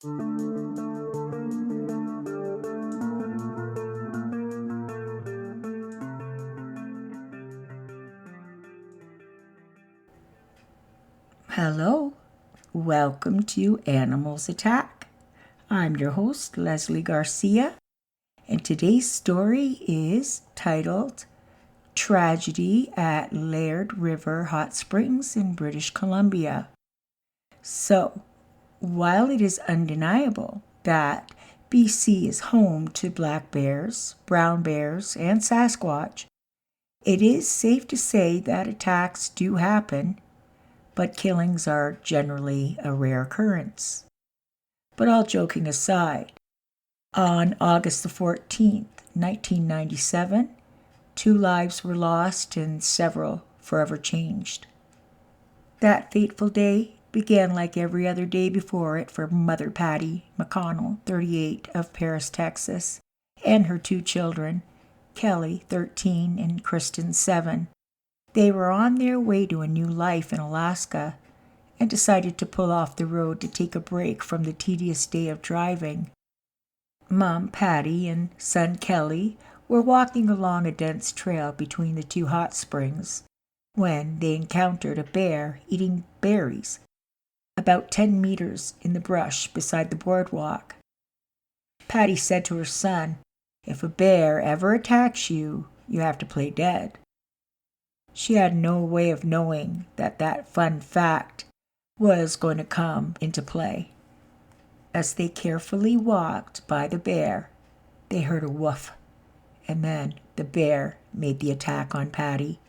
Hello, welcome to Animals Attack. I'm your host, Leslie Garcia, and today's story is titled Tragedy at Laird River Hot Springs in British Columbia. So, while it is undeniable that BC is home to black bears, brown bears, and Sasquatch, it is safe to say that attacks do happen, but killings are generally a rare occurrence. But all joking aside, on August the 14th, 1997, 2 lives were lost and several forever changed. That fateful day began like every other day before it for Mother Patty McConnell, 38, of Paris, Texas, and her 2 children, Kelly, 13, and Kristen, 7. They were on their way to a new life in Alaska and decided to pull off the road to take a break from the tedious day of driving. Mom Patty and son Kelly were walking along a dense trail between the 2 hot springs when they encountered a bear eating berries about 10 meters in the brush beside the boardwalk. Patty said to her son, "If a bear ever attacks you, you have to play dead." She had no way of knowing that fun fact was going to come into play. As they carefully walked by the bear, they heard a woof, and then the bear made the attack on Patty.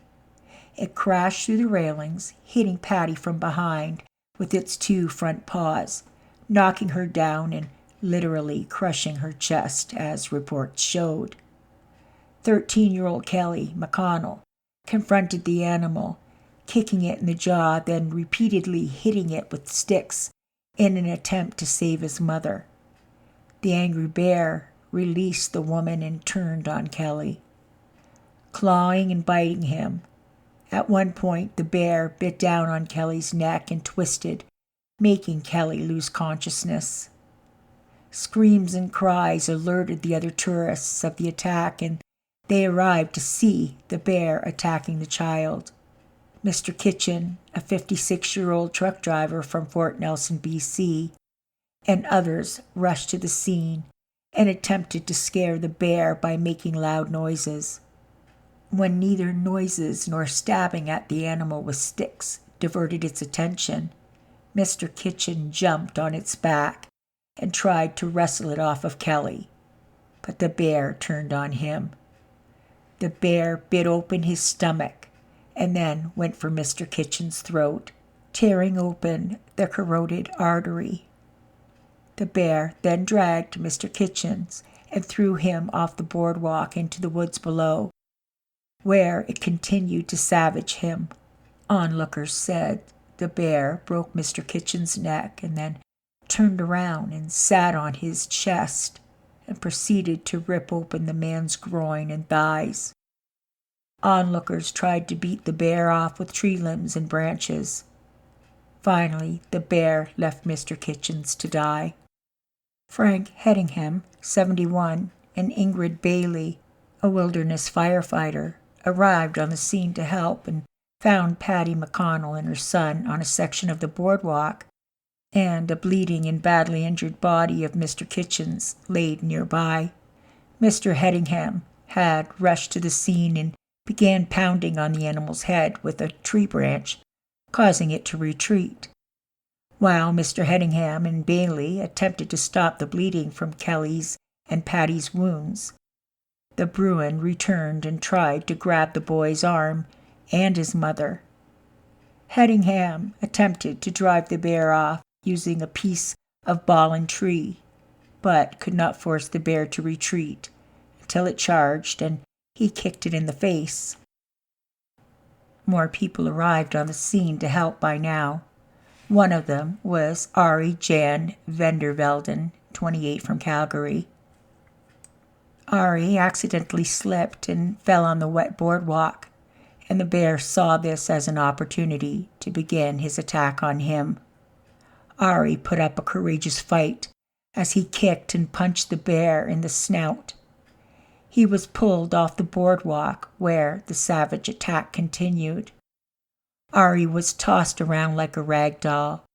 It crashed through the railings, hitting Patty from behind with its 2 front paws, knocking her down and literally crushing her chest, as reports showed. 13-year-old Kelly McConnell confronted the animal, kicking it in the jaw, then repeatedly hitting it with sticks in an attempt to save his mother. The angry bear released the woman and turned on Kelly, clawing and biting him. At one point, the bear bit down on Kelly's neck and twisted, making Kelly lose consciousness. Screams and cries alerted the other tourists of the attack, and they arrived to see the bear attacking the child. Mr. Kitchen, a 56-year-old truck driver from Fort Nelson, BC, and others rushed to the scene and attempted to scare the bear by making loud noises. When neither noises nor stabbing at the animal with sticks diverted its attention, Mr. Kitchen jumped on its back and tried to wrestle it off of Kelly, but the bear turned on him. The bear bit open his stomach and then went for Mr. Kitchen's throat, tearing open the carotid artery. The bear then dragged Mr. Kitchens and threw him off the boardwalk into the woods below, where it continued to savage him. Onlookers said the bear broke Mr. Kitchen's neck and then turned around and sat on his chest and proceeded to rip open the man's groin and thighs. Onlookers tried to beat the bear off with tree limbs and branches. Finally, the bear left Mr. Kitchens to die. Frank Headingham, 71, and Ingrid Bailey, a wilderness firefighter, arrived on the scene to help and found Patty McConnell and her son on a section of the boardwalk, and a bleeding and badly injured body of Mr. Kitchens laid nearby. Mr. Headingham had rushed to the scene and began pounding on the animal's head with a tree branch, causing it to retreat. While Mr. Headingham and Bailey attempted to stop the bleeding from Kelly's and Patty's wounds, the Bruin returned and tried to grab the boy's arm and his mother. Headingham attempted to drive the bear off using a piece of ball and tree, but could not force the bear to retreat until it charged and he kicked it in the face. More people arrived on the scene to help by now. One of them was Ari Jan Vendervelden, 28, from Calgary. Ari accidentally slipped and fell on the wet boardwalk, and the bear saw this as an opportunity to begin his attack on him. Ari put up a courageous fight as he kicked and punched the bear in the snout. He was pulled off the boardwalk where the savage attack continued. Ari was tossed around like a rag doll.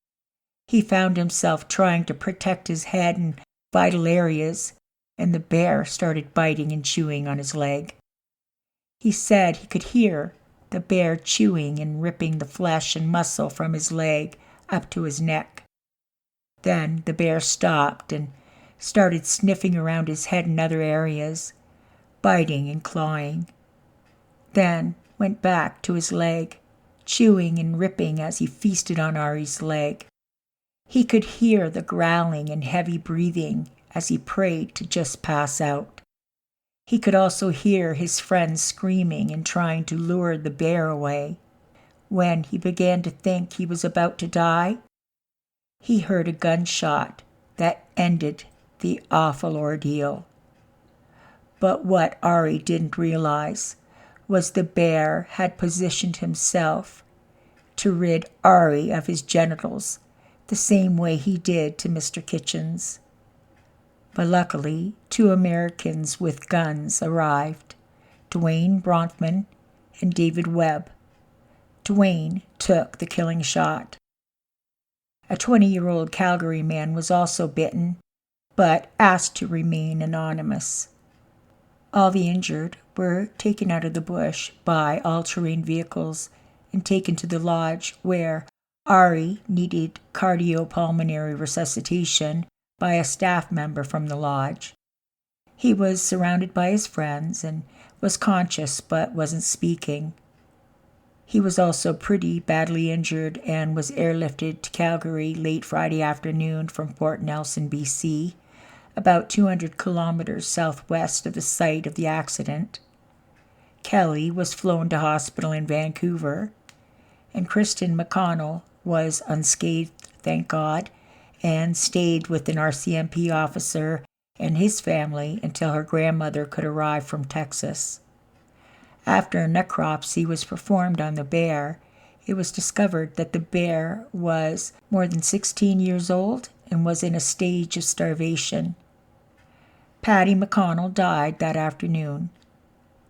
He found himself trying to protect his head and vital areas, and the bear started biting and chewing on his leg. He said he could hear the bear chewing and ripping the flesh and muscle from his leg up to his neck. Then the bear stopped and started sniffing around his head and other areas, biting and clawing. Then went back to his leg, chewing and ripping as he feasted on Ari's leg. He could hear the growling and heavy breathing as he prayed to just pass out. He could also hear his friends screaming and trying to lure the bear away. When he began to think he was about to die, he heard a gunshot that ended the awful ordeal. But what Ari didn't realize was the bear had positioned himself to rid Ari of his genitals the same way he did to Mr. Kitchens. But luckily, 2 Americans with guns arrived, Dwayne Bronfman and David Webb. Dwayne took the killing shot. A 20-year-old Calgary man was also bitten, but asked to remain anonymous. All the injured were taken out of the bush by all-terrain vehicles and taken to the lodge where Ari needed cardiopulmonary resuscitation by a staff member from the lodge. He was surrounded by his friends and was conscious but wasn't speaking. He was also pretty badly injured and was airlifted to Calgary late Friday afternoon from Port Nelson, BC, about 200 kilometers southwest of the site of the accident. Kelly was flown to hospital in Vancouver, and Kristen McConnell was unscathed, thank God, and stayed with an RCMP officer and his family until her grandmother could arrive from Texas. After a necropsy was performed on the bear, it was discovered that the bear was more than 16 years old and was in a stage of starvation. Patty McConnell died that afternoon,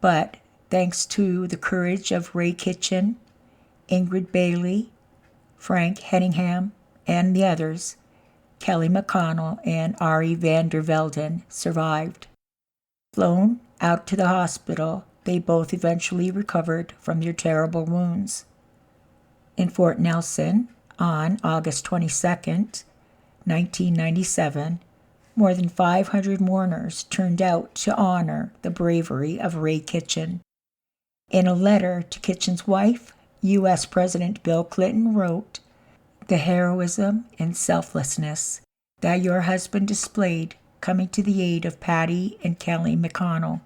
but thanks to the courage of Ray Kitchen, Ingrid Bailey, Frank Henningham, and the others, Kelly McConnell and Ari van der Velden survived. Flown out to the hospital, they both eventually recovered from their terrible wounds. In Fort Nelson, on August 22, 1997, more than 500 mourners turned out to honor the bravery of Ray Kitchen. In a letter to Kitchen's wife, U.S. President Bill Clinton wrote, "The heroism and selflessness that your husband displayed coming to the aid of Patty and Kelly McConnell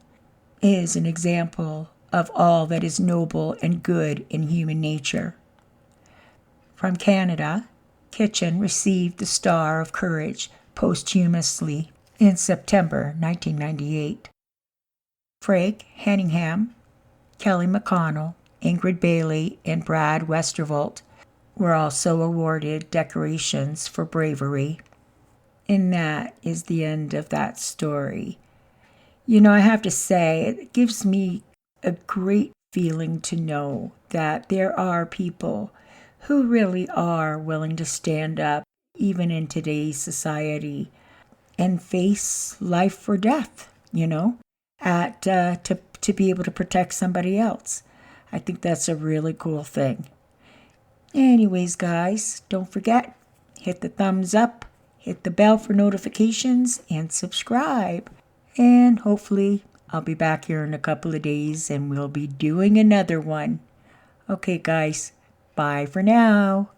is an example of all that is noble and good in human nature." From Canada, Kitchen received the Star of Courage posthumously in September 1998. Frank Henningham, Kelly McConnell, Ingrid Bailey, and Brad Westervolt were also awarded decorations for bravery. And that is the end of that story. You know, I have to say, it gives me a great feeling to know that there are people who really are willing to stand up, even in today's society, and face life or death, to be able to protect somebody else. I think that's a really cool thing. Anyways, guys, don't forget, hit the thumbs up, hit the bell for notifications, and subscribe. And hopefully I'll be back here in a couple of days and we'll be doing another one. Okay, guys, bye for now.